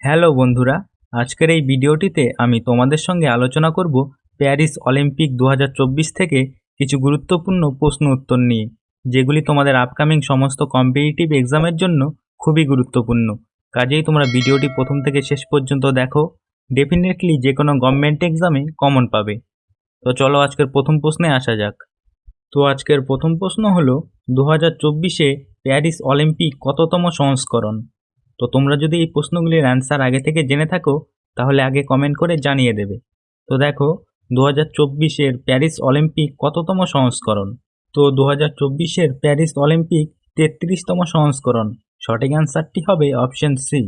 Hello বন্ধুরা, আজকের এই ভিডিওটিতে আমি তোমাদের সঙ্গে আলোচনা করব প্যারিস অলিম্পিক 2024 থেকে কিছু গুরুত্বপূর্ণ প্রশ্ন উত্তর নিয়ে, যেগুলি তোমাদের আপকামিং সমস্ত কম্পিটিটিভ এক্সামের জন্য খুবই গুরুত্বপূর্ণ। কাজেই তোমরা ভিডিওটি প্রথম থেকে শেষ পর্যন্ত দেখো, ডেফিনেটলি যে কোনো গভর্নমেন্ট এক্সামে কমন পাবে। তো চলো আজকের প্রথম প্রশ্নে আসা যাক। তো আজকের প্রথম প্রশ্ন হলো 2024-এ প্যারিস অলিম্পিক কততম সংস্করণ? তো তোমরা যদি এই প্রশ্নগুলির অ্যান্সার আগে থেকে জেনে থাকো তাহলে আগে কমেন্ট করে জানিয়ে দেবে। তো দেখো, 2024-এর প্যারিস অলিম্পিক কততম সংস্করণ? তো 2024-এর প্যারিস অলিম্পিক 33তম সংস্করণ। সঠিক অ্যান্সারটি হবে অপশন সি।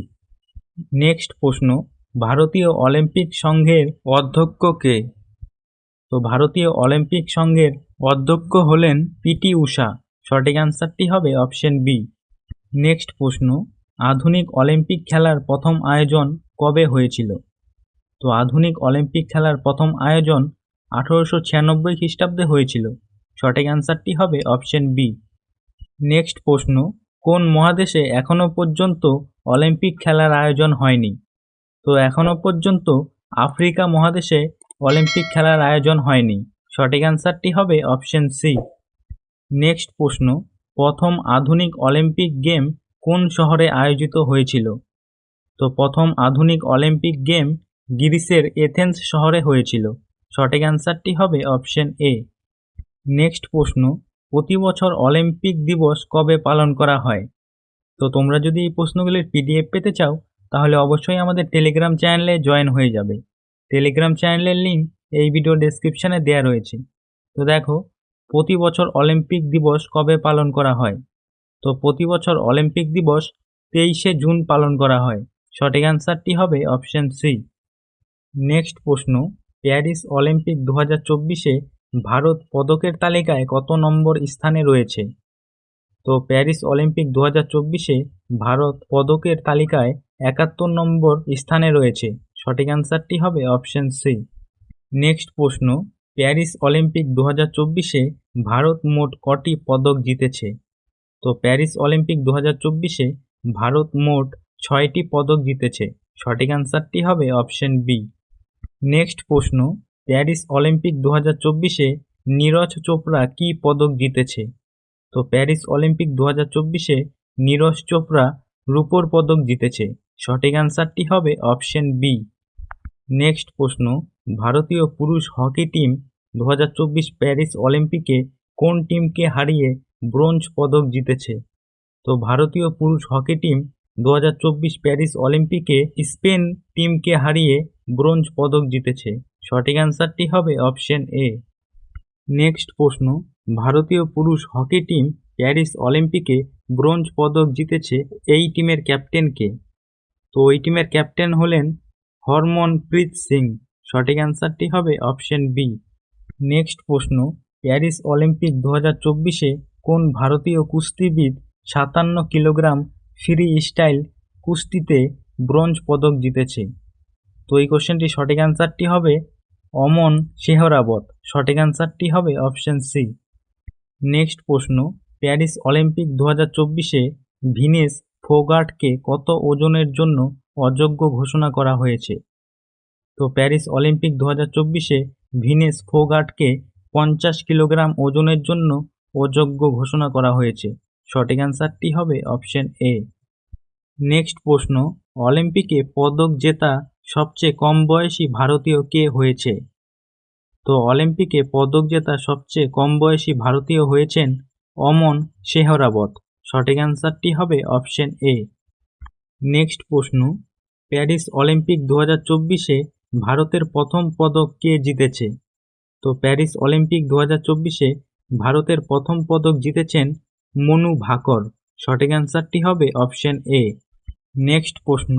নেক্সট প্রশ্ন, ভারতীয় অলিম্পিক সংঘের অধ্যক্ষ কে? তো ভারতীয় অলিম্পিক সংঘের অধ্যক্ষ হলেন পিটি ঊষা। সঠিক অ্যান্সারটি হবে অপশন বি। নেক্সট প্রশ্ন, আধুনিক অলিম্পিক খেলার প্রথম আয়োজন কবে হয়েছিল? তো আধুনিক অলিম্পিক খেলার প্রথম আয়োজন 1896 খ্রিস্টাব্দে হয়েছিল। সঠিক অ্যান্সারটি হবে অপশন বি। নেক্সট প্রশ্ন, কোন মহাদেশে এখনও পর্যন্ত অলিম্পিক খেলার আয়োজন হয়নি? তো এখনও পর্যন্ত আফ্রিকা মহাদেশে অলিম্পিক খেলার আয়োজন হয়নি। সঠিক অ্যান্সারটি হবে অপশন সি। নেক্সট প্রশ্ন, প্রথম আধুনিক অলিম্পিক গেম কোন শহরে আয়োজিত হয়েছিল? তো প্রথম আধুনিক অলিম্পিক গেম গ্রিসের এথেন্স শহরে হয়েছিল। সঠিক অ্যান্সারটি হবে অপশন এ। নেক্সট প্রশ্ন, প্রতি বছর অলিম্পিক দিবস কবে পালন করা হয়? তো তোমরা যদি এই প্রশ্নগুলির পিডিএফ পেতে চাও তাহলে অবশ্যই আমাদের টেলিগ্রাম চ্যানেলে জয়েন হয়ে যাবে। টেলিগ্রাম চ্যানেলের লিঙ্ক এই ভিডিও ডেসক্রিপশানে দেওয়া রয়েছে। তো দেখো, প্রতি বছর অলিম্পিক দিবস কবে পালন করা হয়? তো প্রতি বছর অলিম্পিক দিবস 23শে জুন পালন করা হয়। সঠিক অ্যান্সারটি হবে অপশন সি। নেক্সট প্রশ্ন, প্যারিস অলিম্পিক 2024-এ ভারত পদকের তালিকায় কত নম্বর স্থানে রয়েছে? তো প্যারিস অলিম্পিক 2024-এ ভারত পদকের তালিকায় 71 নম্বর স্থানে রয়েছে। সঠিক অ্যান্সারটি হবে অপশন সি। নেক্সট প্রশ্ন, প্যারিস অলিম্পিক 2024-এ ভারত মোট কটি পদক জিতেছে? তো প্যারিস অলিম্পিক 2024-এ ভারত মোট 6টি পদক জিতেছে। সঠিক অ্যান্সারটি হবে অপশন বি। নেক্সট প্রশ্ন, প্যারিস অলিম্পিক 2024-এ নীরজ চোপড়া কী পদক জিতেছে? তো প্যারিস অলিম্পিক 2024-এ নীরজ চোপড়া রূপোর পদক জিতেছে। সঠিক অ্যান্সারটি হবে অপশন বি। নেক্সট প্রশ্ন, ভারতীয় পুরুষ হকি টিম 2024 প্যারিস অলিম্পিকে কোন টিমকে হারিয়ে ব্রোঞ্জ পদক জিতেছে? তো ভারতীয় পুরুষ হকি টিম 2024 প্যারিস অলিম্পিকে স্পেন টিমকে হারিয়ে ব্রোঞ্জ পদক জিতেছে। সঠিক অ্যান্সারটি হবে অপশন এ। নেক্সট প্রশ্ন, ভারতীয় পুরুষ হকি টিম প্যারিস অলিম্পিকে ব্রোঞ্জ পদক জিতেছে, এই টিমের ক্যাপ্টেন কে? তো ওই টিমের ক্যাপ্টেন হলেন হরমনপ্রীত সিং। সঠিক অ্যান্সারটি হবে অপশন বি। নেক্সট প্রশ্ন, প্যারিস অলিম্পিক 2024-এ কোন ভারতীয় কুস্তিবিদ 57 কিলোগ্রাম ফ্রি স্টাইল কুস্তিতে ব্রোঞ্জ পদক জিতেছে? তো এই কোশ্চেনটি সঠিক অ্যান্সারটি হবে অমন শেহরাবত। সঠিক অ্যান্সারটি হবে অপশন সি। নেক্সট প্রশ্ন, প্যারিস অলিম্পিক 2024-এ ভিনেস ফোগাটকে কত ওজনের জন্য অযোগ্য ঘোষণা করা হয়েছে? তো প্যারিস অলিম্পিক 2024-এ ভিনেস ফোগাটকে 50 কিলোগ্রাম ওজনের জন্য অযোগ্য ঘোষণা করা হয়েছে। সঠিক অ্যান্সারটি হবে অপশন এ। নেক্সট প্রশ্ন, অলিম্পিকে পদক জেতা সবচেয়ে কম বয়সী ভারতীয় কে হয়েছে? তো অলিম্পিকে পদক জেতা সবচেয়ে কম বয়সী ভারতীয় হয়েছেন অমন শেহরাবত। সঠিক অ্যান্সারটি হবে অপশন এ। নেক্সট প্রশ্ন, প্যারিস অলিম্পিক 2024-এ ভারতের প্রথম পদক কে জিতেছে? তো প্যারিস অলিম্পিক 2024-এ ভারতের প্রথম পদক জিতেছেন মনু ভাকর। সঠিক অ্যান্সারটি হবে অপশন এ। নেক্সট প্রশ্ন,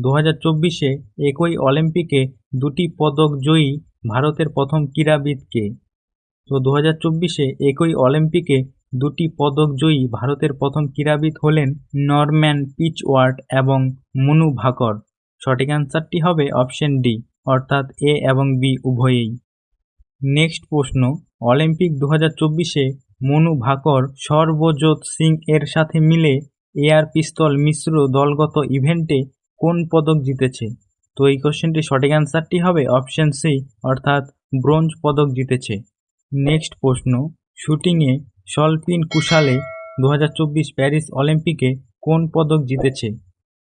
2024-এ একই অলিম্পিকে দুটি পদক জয়ী ভারতের প্রথম ক্রীড়াবিদ কে? তো 2024-এ একই অলিম্পিকে দুটি পদক জয়ী ভারতের প্রথম ক্রীড়াবিদ হলেন নরম্যান পিচওয়ার্ট এবং মনু ভাকর। সঠিক অ্যান্সারটি হবে অপশন ডি, অর্থাৎ এ এবং বি উভয়েই। নেক্সট প্রশ্ন, অলিম্পিক 2024-এ মনু ভাকর সর্বজোৎ সিং এর সাথে মিলে এয়ার পিস্তল মিশ্র দলগত ইভেন্টে কোন পদক জিতেছে? তো এই কোশ্চেনটির সঠিক অ্যান্সারটি হবে অপশন সি, অর্থাৎ ব্রোঞ্জ পদক জিতেছে। নেক্সট প্রশ্ন, শুটিংয়ে সলপিন কুশালে 2024 প্যারিস অলিম্পিকে কোন পদক জিতেছে?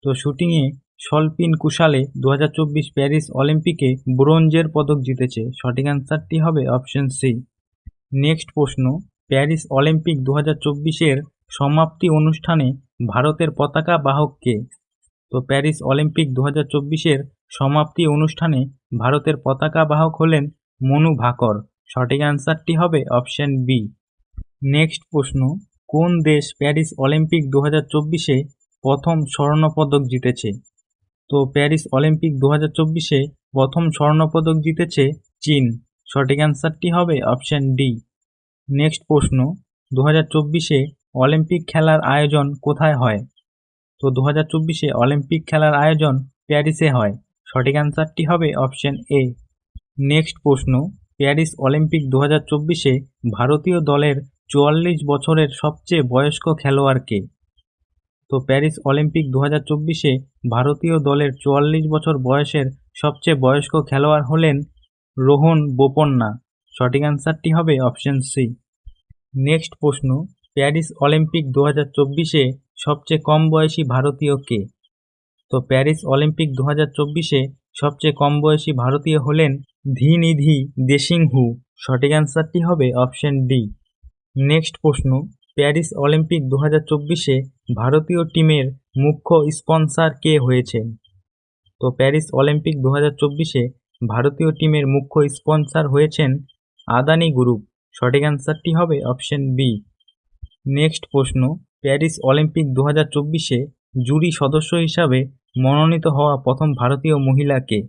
তো শুটিংয়ে সলপিন কুশালে 2024 প্যারিস অলিম্পিকে ব্রোঞ্জের পদক জিতেছে। সঠিক অ্যান্সারটি হবে অপশন সি। নেক্সট প্রশ্ন, প্যারিস অলিম্পিক 2024-এর সমাপ্তি অনুষ্ঠানে ভারতের পতাকা বাহক কে? তো প্যারিস অলিম্পিক 2024-এর সমাপ্তি অনুষ্ঠানে ভারতের পতাকা বাহক হলেন মনু ভাকর। সঠিক অ্যান্সারটি হবে অপশন বি। নেক্সট প্রশ্ন, কোন দেশ প্যারিস অলিম্পিক 2024-এ প্রথম স্বর্ণপদক জিতেছে? তো প্যারিস অলিম্পিক 2024-এ প্রথম স্বর্ণপদক জিতেছে চীন। সঠিক অ্যান্সারটি হবে অপশন ডি। নেক্সট প্রশ্ন, 2024-এ অলিম্পিক খেলার আয়োজন কোথায় হয়? তো 2024-এ অলিম্পিক খেলার আয়োজন প্যারিসে হয়। সঠিক অ্যান্সারটি হবে অপশন এ। নেক্সট প্রশ্ন, প্যারিস অলিম্পিক 2024-এ ভারতীয় দলের 44 বছরের সবচেয়ে বয়স্ক খেলোয়াড় কে? তো প্যারিস অলিম্পিক 2024-এ ভারতীয় দলের 44 বছর বয়সের সবচেয়ে বয়স্ক খেলোয়াড় হলেন রোহন বোপন্না। সঠিক অ্যান্সারটি হবে অপশন সি। নেক্সট প্রশ্ন, প্যারিস অলিম্পিক 2024-এ সবচেয়ে কম বয়সী ভারতীয় কে? তো প্যারিস অলিম্পিক 2024-এ সবচেয়ে কম বয়সী ভারতীয় হলেন ধীনিধি দেশিংহু। সঠিক অ্যান্সারটি হবে অপশন ডি। নেক্সট প্রশ্ন, প্যারিস অলিম্পিক 2024-এ ভারতীয় টিমের মুখ্য স্পন্সর কে হয়েছেন? তো প্যারিস অলিম্পিক 2024-এ ভারতীয় টিমের মুখ্য স্পন্সর হয়েছেন আদানি গ্রুপ। সঠিক অ্যান্সারটি হবে অপশন বি। নেক্সট প্রশ্ন, প্যারিস অলিম্পিক 2024-এ জুরি সদস্য হিসাবে মনোনীত হওয়া প্রথম ভারতীয় মহিলা কে?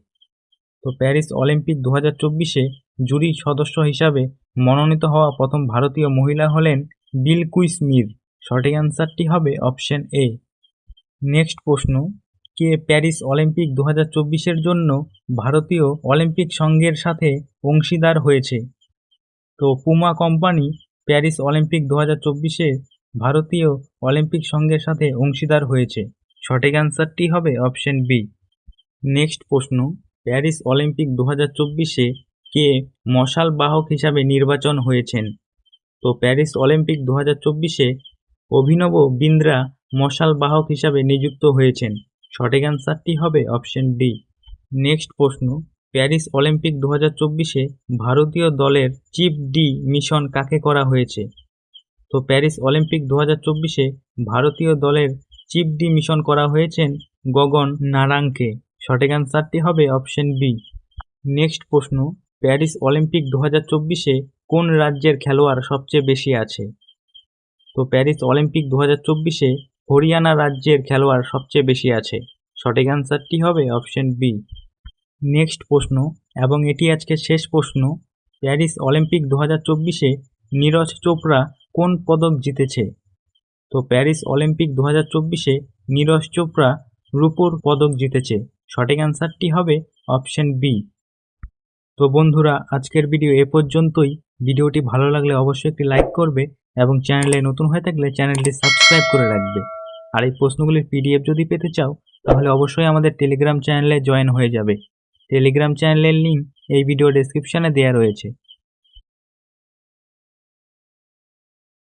তো প্যারিস অলিম্পিক 2024-এ জুরি সদস্য হিসাবে মনোনীত হওয়া প্রথম ভারতীয় মহিলা হলেন বিলকুইস মির। সঠিক অ্যান্সারটি হবে অপশন এ। নেক্সট প্রশ্ন, কে প্যারিস অলিম্পিক 2024-এর জন্য ভারতীয় অলিম্পিক সংঘের সাথে অংশীদার হয়েছে? তো পুমা কোম্পানি প্যারিস অলিম্পিক 2024-এ ভারতীয় অলিম্পিক সংঘের সাথে অংশীদার হয়েছে। সঠিক অ্যান্সারটি হবে অপশন বি। নেক্সট প্রশ্ন, প্যারিস অলিম্পিক 2024-এ কে মশাল বাহক হিসাবে নির্বাচন হয়েছেন? তো প্যারিস অলিম্পিক 2024-এ অভিনব বিন্দ্রা মশাল বাহক হিসাবে নিযুক্ত হয়েছেন। সঠিক অ্যান্সারটি হবে অপশন ডি। নেক্সট প্রশ্ন, প্যারিস অলিম্পিক 2024-এ ভারতীয় দলের চিফ ডি মিশন কাকে করা হয়েছে? তো প্যারিস অলিম্পিক 2024-এ ভারতীয় দলের চিফ ডি মিশন করা হয়েছেন গগন নারাঙ্গকে। সঠিক অ্যান্সারটি হবে অপশন বি। নেক্সট প্রশ্ন, প্যারিস অলিম্পিক 2024-এ কোন রাজ্যের খেলোয়াড় সবচেয়ে বেশি আছে? তো প্যারিস অলিম্পিক 2024-এ হরিয়ানা রাজ্যের খেলোয়াড় সবচেয়ে বেশি আছে। সঠিক অ্যান্সারটি হবে অপশন বি। নেক্সট প্রশ্ন, এবং এটি আজকে শেষ প্রশ্ন, প্যারিস অলিম্পিক 2024-এ নীরজ চোপড়া কোন পদক জিতেছে? তো প্যারিস অলিম্পিক 2024-এ নীরজ চোপড়া রূপোর পদক জিতেছে। সঠিক অ্যান্সারটি হবে অপশন বি। তো বন্ধুরা, আজকের ভিডিও এ পর্যন্তই। ভিডিওটি ভালো লাগলে অবশ্যই একটি লাইক করবে এবং চ্যানেলে নতুন হয়ে থাকলে চ্যানেলটি সাবস্ক্রাইব করে রাখবে। আর এই প্রশ্নগুলির পিডিএফ যদি পেতে চাও তাহলে অবশ্যই আমাদের টেলিগ্রাম চ্যানেলে জয়েন হয়ে যাবে। টেলিগ্রাম চ্যানেলের লিঙ্ক এই ভিডিও ডেসক্রিপশানে দেওয়া রয়েছে।